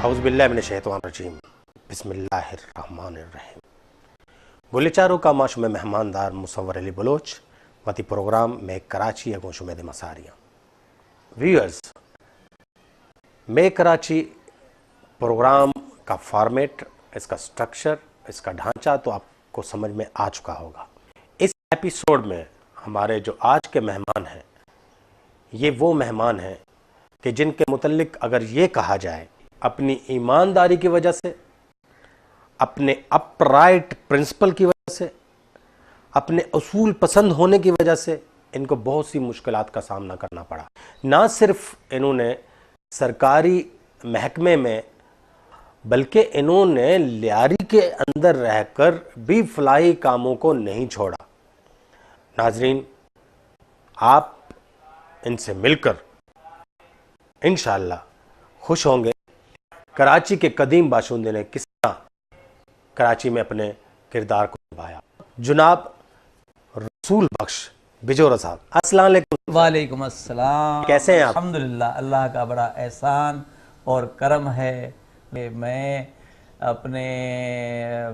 औज़ुबिल्लाहिमिनश्शैतानिर्रजीम बिस्मिल्लाहिर्रहमानिर्रहीम। गुलिचारों का माशुम मेहमानदार मुसव्वर अली बलोच वती प्रोग्राम में कराची अगोशुमेद मसारियाँ व्यूअर्स में कराची प्रोग्राम का फॉर्मेट, इसका स्ट्रक्चर, इसका ढांचा तो आपको समझ में आ चुका होगा। इस एपिसोड में हमारे जो आज के मेहमान हैं ये वो मेहमान हैं कि जिनके मुतल्लिक अगर ये कहा जाए अपनी ईमानदारी की वजह से, अपने अपराइट प्रिंसिपल की वजह से, अपने असूल पसंद होने की वजह से इनको बहुत सी मुश्किलात का सामना करना पड़ा। ना सिर्फ इन्होंने सरकारी महकमे में बल्कि इन्होंने लियारी के अंदर रहकर भी फलाही कामों को नहीं छोड़ा। नाजरीन, आप इनसे मिलकर इंशाअल्लाह खुश होंगे। कराची के कदीम बाशिंदे ने किस तरह कराची में अपने किरदार को निभाया। जनाब रसूल बख्श बिजोरा साहब, अस्सलाम वालेकुम। वालेकुम अस्सलाम। कैसे हैं आप? अल्हम्दुलिल्लाह, अल्लाह का बड़ा एहसान और करम है कि मैं अपने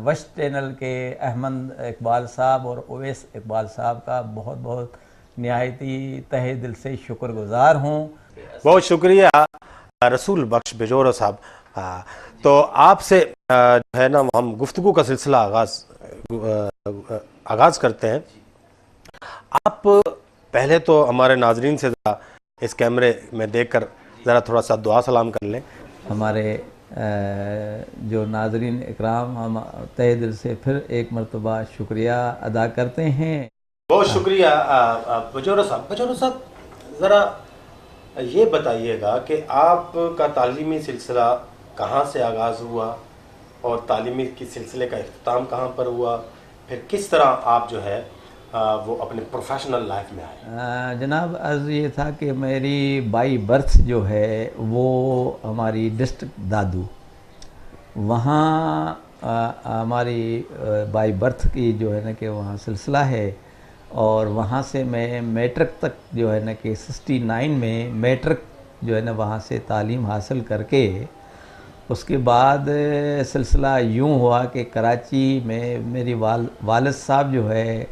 वश चैनल के अहमद इकबाल साहब और ओवैस इकबाल साहब का बहुत बहुत निहायती तहे दिल से शुक्रगुजार हूँ। बहुत शुक्रिया रसूल बख्श बिजोरा साहब। तो आपसे जो है ना हम गुफ्तगू का सिलसिला आगाज़ करते हैं। आप पहले तो हमारे नाजरीन से ज़रा इस कैमरे में देखकर ज़रा थोड़ा सा दुआ सलाम कर लें। हमारे जो नाजरीन इकराम, हम तहे दिल से फिर एक मरतबा शुक्रिया अदा करते हैं। बहुत शुक्रिया बिजोरा साहब। ज़रा ये बताइएगा कि आपका तालीमी सिलसिला कहाँ से आगाज़ हुआ और तालीमी के सिलसिले का इख्तिताम कहाँ पर हुआ, फिर किस तरह आप जो है वो अपने प्रोफेशनल लाइफ में आए? जनाब, अर्ज़ ये था कि मेरी बाई बर्थ जो है वो हमारी डिस्ट्रिक्ट दादू, वहाँ हमारी बाई बर्थ की जो है ना कि वहाँ सिलसिला है और वहाँ से मैं मैट्रिक तक जो है ना कि 69 में मैट्रिक जो है ना वहाँ से तालीम हासिल करके उसके बाद सिलसिला यूँ हुआ कि कराची में मेरी वालिद साहब जो है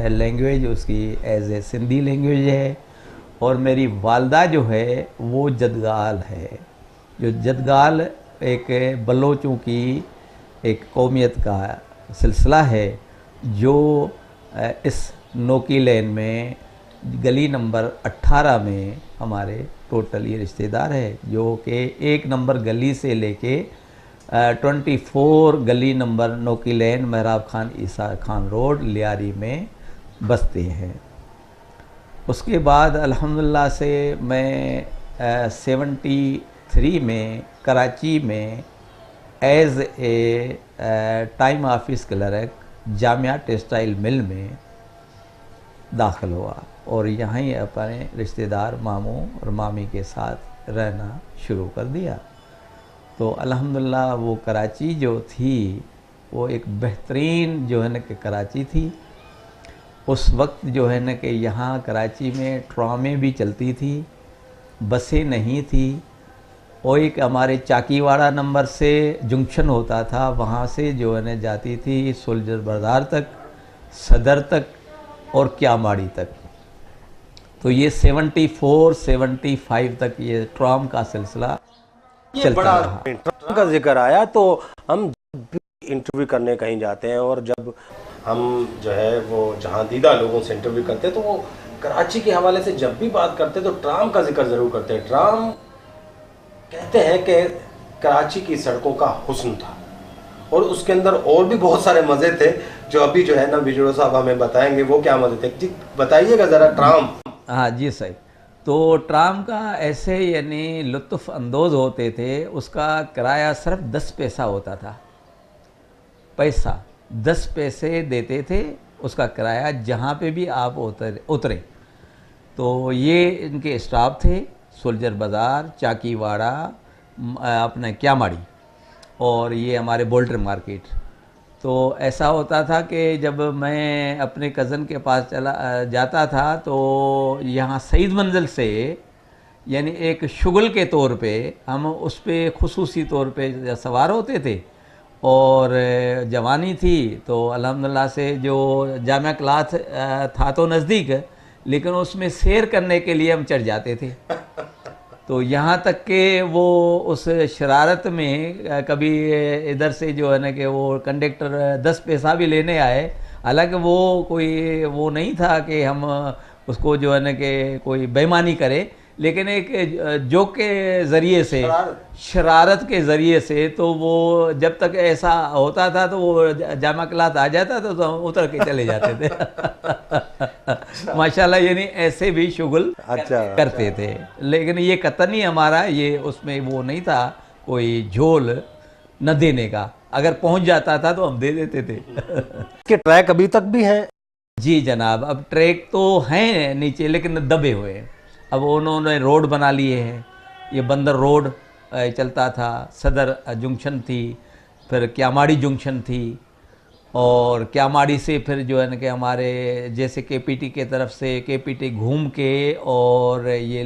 लैंग्वेज उसकी एज ए सिंधी लैंग्वेज है और मेरी वालदा जो है वो जदगाल है। जो जदगाल एक बलोचों की एक कौमियत का सिलसिला है जो इस नोकी लेन में गली नंबर 18 में हमारे टोटल ये रिश्तेदार है, जो कि 1 नंबर गली से लेके 24 गली नंबर नोकी लेन महराब खान ईसा खान रोड लियारी में बसते हैं। उसके बाद अल्हम्दुलिल्लाह से मैं 73 में कराची में as a time office clerk Jamia textile mill में दाखिल हुआ और यहाँ ही अपने रिश्तेदार मामू और मामी के साथ रहना शुरू कर दिया। तो अल्हम्दुलिल्लाह वो कराची जो थी वो एक बेहतरीन जो है ना कि कराची थी। उस वक्त जो है ना कि यहाँ कराची में ट्रामें भी चलती थी, बसें नहीं थी और एक हमारे चाकीवाड़ा नंबर से जंक्शन होता था, वहाँ से जो है ना जाती थी सोल्जर बाज़ार तक, सदर तक और क्यामाड़ी तक। तो ये 74-75 तक ये ट्राम का सिलसिला चलता रहा। ट्राम का जिक्र आया तो हम जब भी इंटरव्यू करने कहीं जाते हैं और जब हम जो है वो जहाँ दीदा लोगों से इंटरव्यू करते हैं तो वो कराची के हवाले से जब भी बात करते हैं तो ट्राम का जिक्र ज़रूर करते हैं। ट्राम कहते हैं कि कराची की सड़कों का हुस्न था और उसके अंदर और भी बहुत सारे मज़े थे जो अभी जो है ना बिजोरा साहब हमें बताएंगे। वो क्या मज़े थे जी, बताइएगा ज़रा। ट्राम, हाँ जी साहब, तो ट्राम का ऐसे यानी लुत्फ़ अंदोज़ होते थे। उसका किराया सिर्फ 10 पैसा होता था, पैसा 10 पैसे देते थे उसका किराया, जहाँ पे भी आप उतरे। तो ये इनके स्टाफ थे सोल्जर बाज़ार, चाकीवाड़ा, अपने क्यामाड़ी और ये हमारे बोल्टर मार्केट। तो ऐसा होता था कि जब मैं अपने कज़न के पास चला जाता था तो यहाँ सईद मंजिल से यानी एक शुगल के तौर पे हम उस पे खुसूसी तौर पे सवार होते थे। और जवानी थी तो अल्हम्दुलिल्लाह से जो जामिया क्लास था तो नज़दीक, लेकिन उसमें सैर करने के लिए हम चढ़ जाते थे। तो यहाँ तक कि वो उस शरारत में कभी इधर से जो है ना कि वो कंडक्टर 10 पैसा भी लेने आए, हालांकि वो कोई वो नहीं था कि हम उसको जो है ना कि कोई बेईमानी करे, लेकिन एक जोक के ज़रिए से, शरारत के ज़रिए से, तो वो जब तक ऐसा होता था तो वो जामा क्लास आ जाता था तो हम उतर के चले जाते थे। माशाल्लाह, यानी ऐसे भी शुगल करते थे। लेकिन ये कतई हमारा ये उसमें वो नहीं था कोई झोल न देने का, अगर पहुंच जाता था तो हम दे देते थे। के ट्रैक अभी तक भी हैं? जी जनाब, अब ट्रैक तो हैं नीचे लेकिन दबे हुए हैं। अब उन्होंने रोड बना लिए हैं। ये बंदर रोड चलता था, सदर जंक्शन थी, फिर क्यामाड़ी जंक्शन थी, और क्यामाड़ी से फिर जो है ना कि हमारे जैसे केपीटी के तरफ से केपीटी घूम के और ये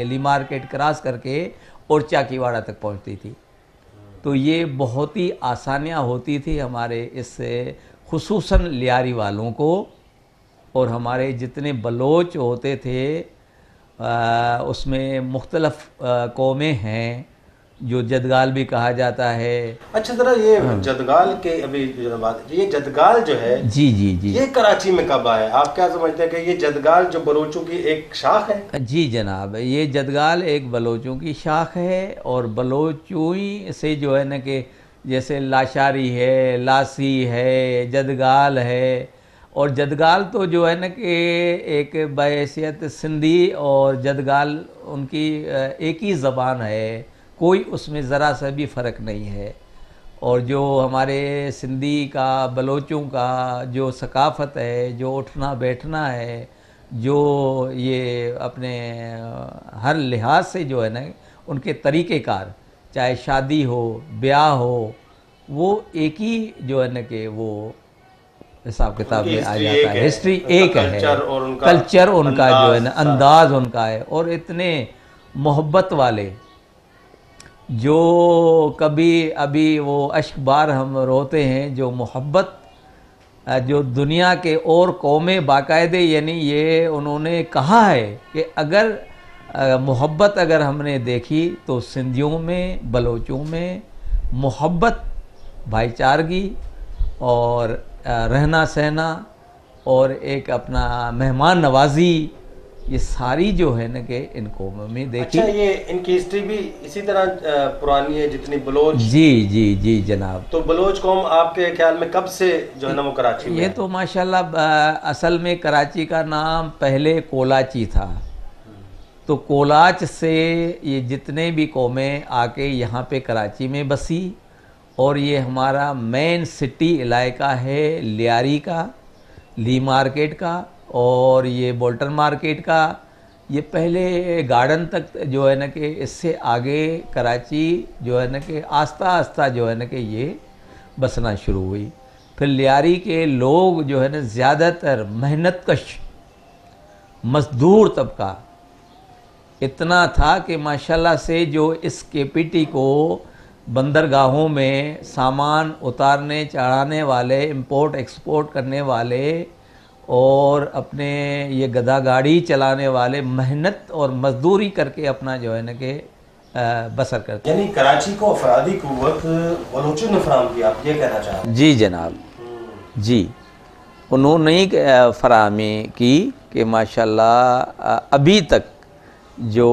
ली मार्केट क्रॉस करके और चाकीवाड़ा तक पहुंचती थी। तो ये बहुत ही आसानियाँ होती थी हमारे इस खुसूसन लियारी वालों को। और हमारे जितने बलोच होते थे उसमें मुख्तलफ कौमें हैं, जो जदगाल भी कहा जाता है। अच्छा, ज़रा ये जदगाल के अभी जो बात, ये जदगाल जो है, जी जी जी, ये कराची में कब आया? आप क्या समझते हैं कि ये जदगाल जो बलोचों की एक शाख है? जी जनाब, ये जदगाल एक बलोचों की शाख है। और बलोचों से जो है ना कि जैसे लाशारी है, लासी है, जदगाल है। और जदगाल तो जो है ना कि एक बहैसियत सिंधी और जदगाल उनकी एक ही ज़बान है, कोई उसमें ज़रा सा भी फ़र्क नहीं है। और जो हमारे सिंधी का, बलोचों का जो सकाफ़त है, जो उठना बैठना है, जो ये अपने हर लिहाज से जो है ना उनके तरीक़ेकार, चाहे शादी हो, ब्याह हो, वो एक ही जो है ना कि वो हिसाब किताब में आ जाता है। हिस्ट्री एक है, कल्चर उनका जो है ना, अंदाज़ उनका है। और इतने मोहब्बत वाले, जो कभी अभी वो अश्क बार हम रोते हैं, जो मोहब्बत जो दुनिया के और कौमें बाकायदे, यानी ये उन्होंने कहा है कि अगर मोहब्बत अगर हमने देखी तो सिंधियों में, बलोचों में मोहब्बत, भाईचारगी और रहना सहना और एक अपना मेहमान नवाजी, ये सारी जो है ना कि इन कौमों में देखी। अच्छा, ये इनकी हिस्ट्री भी इसी तरह पुरानी है जितनी बलोच? जी जी जी जनाब। तो बलोच कौम आपके ख्याल में कब से जो है ना वो कराची में? ये तो माशाल्लाह असल में कराची का नाम पहले कोलाची था। तो कोलाच से ये जितने भी कौमें आके यहाँ पे कराची में बसी। और ये हमारा मेन सिटी इलाका है लियारी का, ली मार्केट का, और ये बोल्टन मार्केट का। ये पहले गार्डन तक जो है ना कि इससे आगे कराची जो है ना कि आस्ता आस्ता जो है ना कि ये बसना शुरू हुई। फिर लियारी के लोग जो है ना ज़्यादातर मेहनत कश मज़दूर तबका इतना था कि माशाल्लाह से जो इस केपीटी को बंदरगाहों में सामान उतारने चढ़ाने वाले, इंपोर्ट एक्सपोर्ट करने वाले और अपने ये गधा गाड़ी चलाने वाले मेहनत और मजदूरी करके अपना जो है ना कि बसर करते। यानी कराची को अफरादी कुव्वत बलोचों ने फराहम की, आप ये कहना चाह रहे हैं? जी जनाब, जी उन्होंने ही फराहमी की कि माशाल्लाह अभी तक जो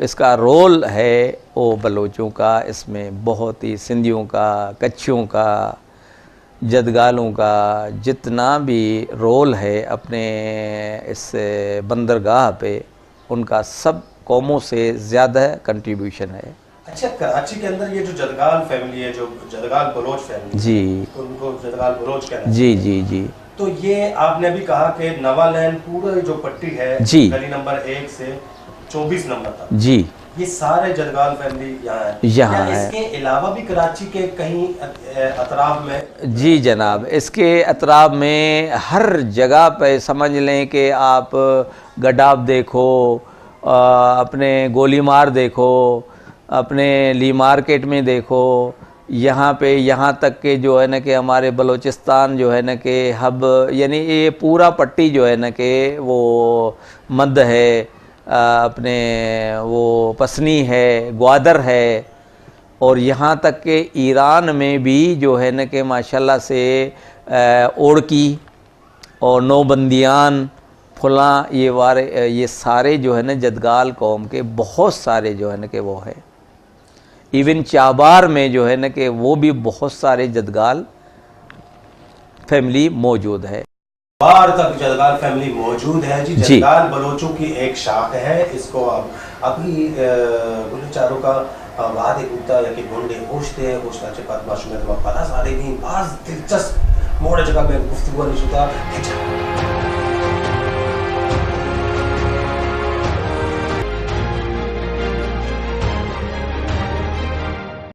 इसका रोल है वो बलोचों का, इसमें बहुत ही सिंधियों का, कच्छियों का, जदगालों का जितना भी रोल है अपने इस बंदरगाह पे, उनका सब कौमों से ज़्यादा कंट्रीब्यूशन है। अच्छा, कराची के अंदर ये जो जदगाल फैमिली है, जो जदगाल बलोच फैमिली, जी उनको जदगाल बलोच कहना है। जी जी जी। तो ये आपने अभी कहा कि नवा लैंड पूरा जो पट्टी है जी, गली नंबर 1 से 24 नंबर तक, जी, ये सारे जदगाल फैमिली यहाँ है? यहाँ है। इसके अलावा भी कराची के कहीं अतराफ में? जी जनाब, इसके अतराफ में हर जगह पे समझ लें कि आप गडाब देखो अपने गोलीमार देखो, अपने ली मार्केट में देखो, यहाँ पे यहाँ तक के जो है ना कि हमारे बलूचिस्तान जो है ना कि हब, यानी ये पूरा पट्टी जो है ना कि वो मध्य है, अपने वो पसनी है, ग्वादर है, और यहाँ तक के ईरान में भी जो है ना कि माशाल्लाह से ओड़की और नौबंदियान फुला, ये सारे जो है ना जदगाल कौम के बहुत सारे जो है ना कि वो है। इवन चाबार में जो है ना कि वो भी बहुत सारे जदगाल फैमिली मौजूद है। बार तक जदगाल फैमिली मौजूद है जी। जी। जदगाल बलोचों की एक शाख है। इसको अब अभी गुलचारों का वादे गुप्ता या कि गुंडे होशते होशनाचे पद माशूम है तो पता सारे दिन बाज दिलचस्प मोड़ जगह पे गुफ्तगू नहीं शुदा।